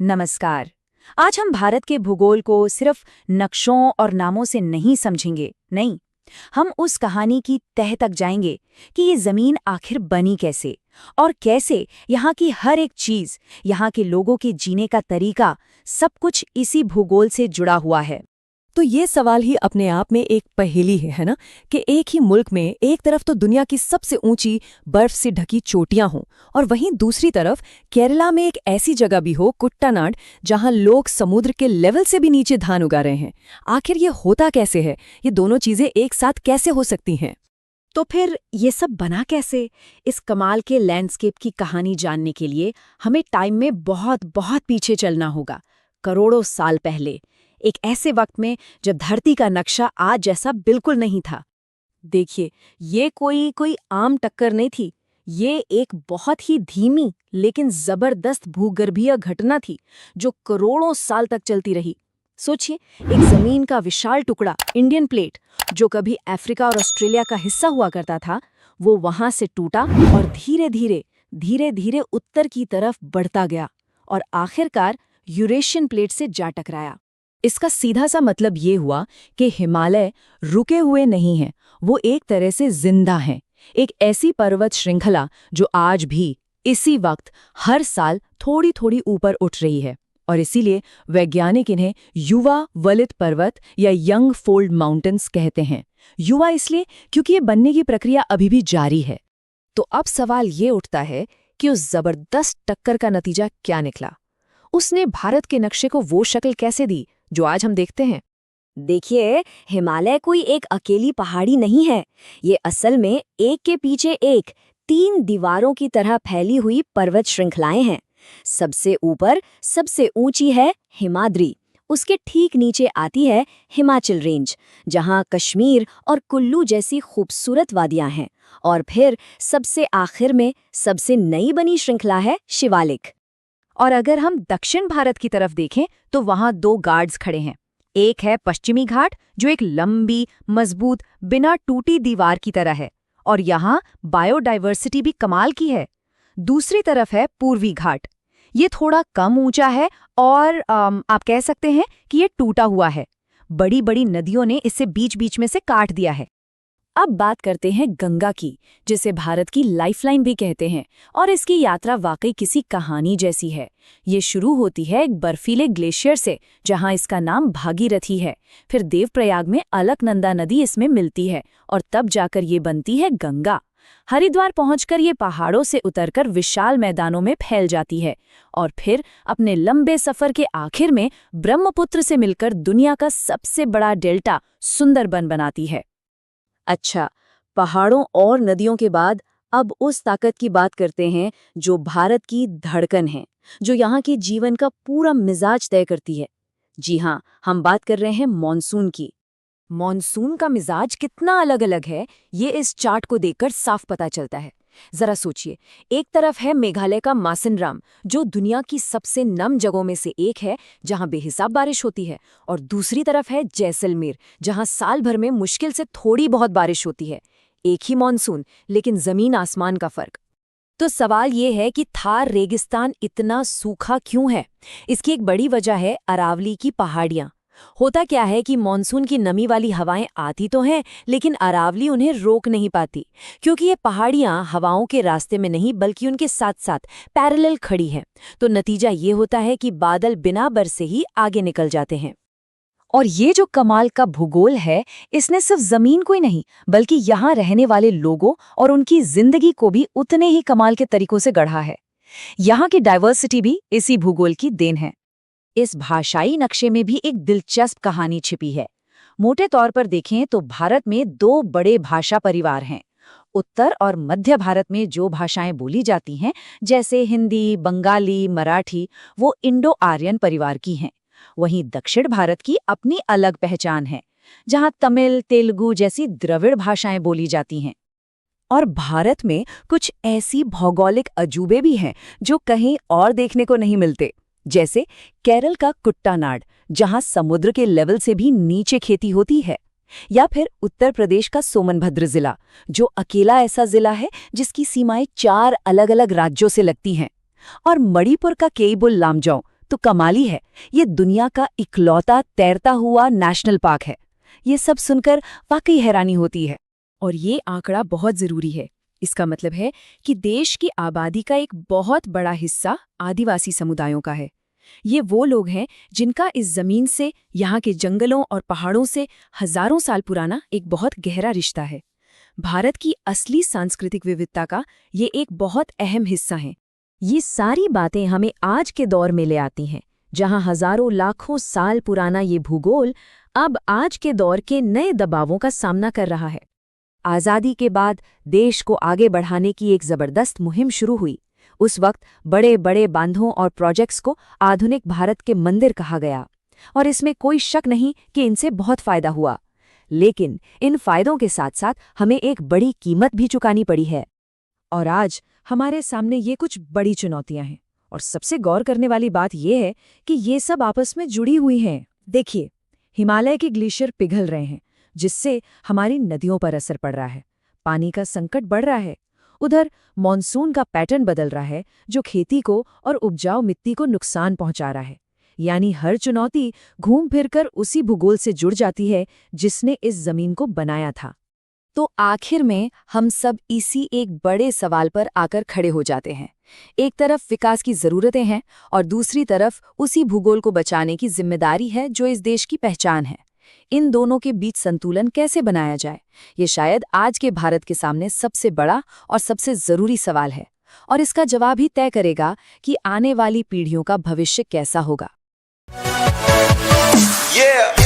नमस्कार। आज हम भारत के भूगोल को सिर्फ नक्शों और नामों से नहीं समझेंगे, नहीं। हम उस कहानी की तह तक जाएंगे कि ये जमीन आखिर बनी कैसे और कैसे यहाँ की हर एक चीज, यहाँ के लोगों के जीने का तरीका, सब कुछ इसी भूगोल से जुड़ा हुआ है। तो ये सवाल ही अपने आप में एक पहेली है ना? कि एक ही मुल्क में एक तरफ तो दुनिया की सबसे ऊंची बर्फ से ढकी चोटियां हों और वहीं दूसरी तरफ केरला में एक ऐसी जगह भी हो, कुट्टानाड, जहां लोग समुद्र के लेवल से भी नीचे धान उगा रहे हैं। आखिर ये होता कैसे है? ये दोनों चीजें एक साथ कैसे हो सकती हैं? तो फिर ये सब बना कैसे? इस कमाल के लैंडस्केप की कहानी जानने के लिए हमें टाइम में बहुत बहुत पीछे चलना होगा, करोड़ों साल पहले, एक ऐसे वक्त में जब धरती का नक्शा आज जैसा बिल्कुल नहीं था। देखिए, ये कोई आम टक्कर नहीं थी। ये एक बहुत ही धीमी लेकिन जबरदस्त भूगर्भीय घटना थी जो करोड़ों साल तक चलती रही। सोचिए, एक जमीन का विशाल टुकड़ा, इंडियन प्लेट, जो कभी अफ्रीका और ऑस्ट्रेलिया का हिस्सा हुआ करता था, वो वहां से टूटा और धीरे धीरे उत्तर की तरफ बढ़ता गया और आखिरकार यूरेशियन प्लेट से जा टकराया। इसका सीधा सा मतलब ये हुआ कि हिमालय रुके हुए नहीं हैं, वो एक तरह से जिंदा हैं। एक ऐसी पर्वत श्रृंखला जो आज भी इसी वक्त हर साल थोड़ी थोड़ी ऊपर उठ रही है, और इसीलिए वैज्ञानिक इन्हें युवा वलित पर्वत या यंग फोल्ड माउंटेन्स कहते हैं। युवा इसलिए क्योंकि ये बनने की प्रक्रिया अभी भी जारी है। तो अब सवाल ये उठता है कि उस जबरदस्त टक्कर का नतीजा क्या निकला? उसने भारत के नक्शे को वो शक्ल कैसे दी जो आज हम देखते हैं? देखिए, हिमालय कोई एक अकेली पहाड़ी नहीं है। ये असल में एक के पीछे एक 3 दीवारों की तरह फैली हुई पर्वत श्रृंखलाएं हैं। सबसे ऊपर सबसे ऊंची है हिमाद्री। उसके ठीक नीचे आती है हिमाचल रेंज, जहां कश्मीर और कुल्लू जैसी खूबसूरत वादियां हैं। और फिर सबसे आखिर में सबसे नई बनी श्रृंखला है शिवालिक। और अगर हम दक्षिण भारत की तरफ देखें तो वहां 2 गार्ड्स खड़े हैं। एक है पश्चिमी घाट, जो एक लंबी, मजबूत, बिना टूटी दीवार की तरह है, और यहाँ बायोडाइवर्सिटी भी कमाल की है। दूसरी तरफ है पूर्वी घाट। ये थोड़ा कम ऊंचा है और आप कह सकते हैं कि ये टूटा हुआ है। बड़ी बड़ी नदियों ने इसे बीच बीच में से काट दिया है। अब बात करते हैं गंगा की, जिसे भारत की लाइफलाइन भी कहते हैं, और इसकी यात्रा वाकई किसी कहानी जैसी है। ये शुरू होती है एक बर्फीले ग्लेशियर से, जहां इसका नाम भागीरथी है। फिर देवप्रयाग में अलकनंदा नदी इसमें मिलती है और तब जाकर ये बनती है गंगा। हरिद्वार पहुंचकर ये पहाड़ों से उतरकर विशाल मैदानों में फैल जाती है और फिर अपने लंबे सफर के आखिर में ब्रह्मपुत्र से मिलकर दुनिया का सबसे बड़ा डेल्टा सुंदरबन बनाती है। अच्छा, पहाड़ों और नदियों के बाद अब उस ताकत की बात करते हैं जो भारत की धड़कन है, जो यहाँ के जीवन का पूरा मिजाज तय करती है। जी हाँ, हम बात कर रहे हैं मॉनसून की। मॉनसून का मिजाज कितना अलग अलग है, ये इस चार्ट को देखकर साफ पता चलता है। जरा सोचिए, एक तरफ है मेघालय का मासिनराम, जो दुनिया की सबसे नम जगहों में से एक है, जहां बेहिसाब बारिश होती है, और दूसरी तरफ है जैसलमेर, जहां साल भर में मुश्किल से थोड़ी बहुत बारिश होती है। एक ही मॉनसून, लेकिन जमीन आसमान का फर्क। तो सवाल ये है कि थार रेगिस्तान इतना सूखा क्यों है? इसकी एक बड़ी वजह है अरावली की पहाड़ियां। होता क्या है कि मॉनसून की नमी वाली हवाएं आती तो हैं, लेकिन अरावली उन्हें रोक नहीं पाती, क्योंकि ये पहाड़ियां हवाओं के रास्ते में नहीं बल्कि उनके साथ साथ पैरेलल खड़ी हैं। तो नतीजा ये होता है कि बादल बिना बरसे ही आगे निकल जाते हैं। और ये जो कमाल का भूगोल है, इसने सिर्फ जमीन को ही नहीं बल्कि यहाँ रहने वाले लोगों और उनकी जिंदगी को भी उतने ही कमाल के तरीकों से गढ़ा है। यहाँ की डाइवर्सिटी भी इसी भूगोल की देन है। इस भाषाई नक्शे में भी एक दिलचस्प कहानी छिपी है। मोटे तौर पर देखें तो भारत में 2 बड़े भाषा परिवार हैं। उत्तर और मध्य भारत में जो भाषाएं बोली जाती हैं, जैसे हिंदी, बंगाली, मराठी, वो इंडो आर्यन परिवार की हैं। वहीं दक्षिण भारत की अपनी अलग पहचान है, जहां तमिल, तेलुगु जैसी द्रविड़ भाषाएं बोली जाती हैं। और भारत में कुछ ऐसी भौगोलिक अजूबे भी हैं जो कहीं और देखने को नहीं मिलते, जैसे केरल का कुट्टानाड, जहां समुद्र के लेवल से भी नीचे खेती होती है, या फिर उत्तर प्रदेश का सोमनभद्र जिला, जो अकेला ऐसा जिला है जिसकी सीमाएं 4 अलग अलग राज्यों से लगती हैं, और मणिपुर का केइबुल लामजाओ, तो कमाली है, ये दुनिया का इकलौता तैरता हुआ नेशनल पार्क है। ये सब सुनकर वाकई हैरानी होती है। और ये आंकड़ा बहुत जरूरी है। इसका मतलब है कि देश की आबादी का एक बहुत बड़ा हिस्सा आदिवासी समुदायों का है। ये वो लोग हैं जिनका इस जमीन से, यहाँ के जंगलों और पहाड़ों से हजारों साल पुराना एक बहुत गहरा रिश्ता है। भारत की असली सांस्कृतिक विविधता का ये एक बहुत अहम हिस्सा है। ये सारी बातें हमें आज के दौर में ले आती हैं, जहां हजारों लाखों साल पुराना ये भूगोल अब आज के दौर के नए दबावों का सामना कर रहा है। आज़ादी के बाद देश को आगे बढ़ाने की एक जबरदस्त मुहिम शुरू हुई। उस वक्त बड़े बड़े बांधों और प्रोजेक्ट्स को आधुनिक भारत के मंदिर कहा गया, और इसमें कोई शक नहीं कि इनसे बहुत फायदा हुआ। लेकिन इन फायदों के साथ साथ हमें एक बड़ी कीमत भी चुकानी पड़ी है। और आज हमारे सामने ये कुछ बड़ी चुनौतियां हैं, और सबसे गौर करने वाली बात यह है कि ये सब आपस में जुड़ी हुई हैं। देखिए, हिमालय के ग्लेशियर पिघल रहे हैं, जिससे हमारी नदियों पर असर पड़ रहा है। पानी का संकट बढ़ रहा है। उधर मॉनसून का पैटर्न बदल रहा है, जो खेती को और उपजाऊ मिट्टी को नुकसान पहुंचा रहा है। यानी हर चुनौती घूम फिरकर उसी भूगोल से जुड़ जाती है जिसने इस जमीन को बनाया था। तो आखिर में हम सब इसी एक बड़े सवाल पर आकर खड़े हो जाते हैं। एक तरफ विकास की जरूरतें हैं और दूसरी तरफ उसी भूगोल को बचाने की जिम्मेदारी है जो इस देश की पहचान है। इन दोनों के बीच संतुलन कैसे बनाया जाए, ये शायद आज के भारत के सामने सबसे बड़ा और सबसे जरूरी सवाल है, और इसका जवाब ही तय करेगा कि आने वाली पीढ़ियों का भविष्य कैसा होगा। Yeah.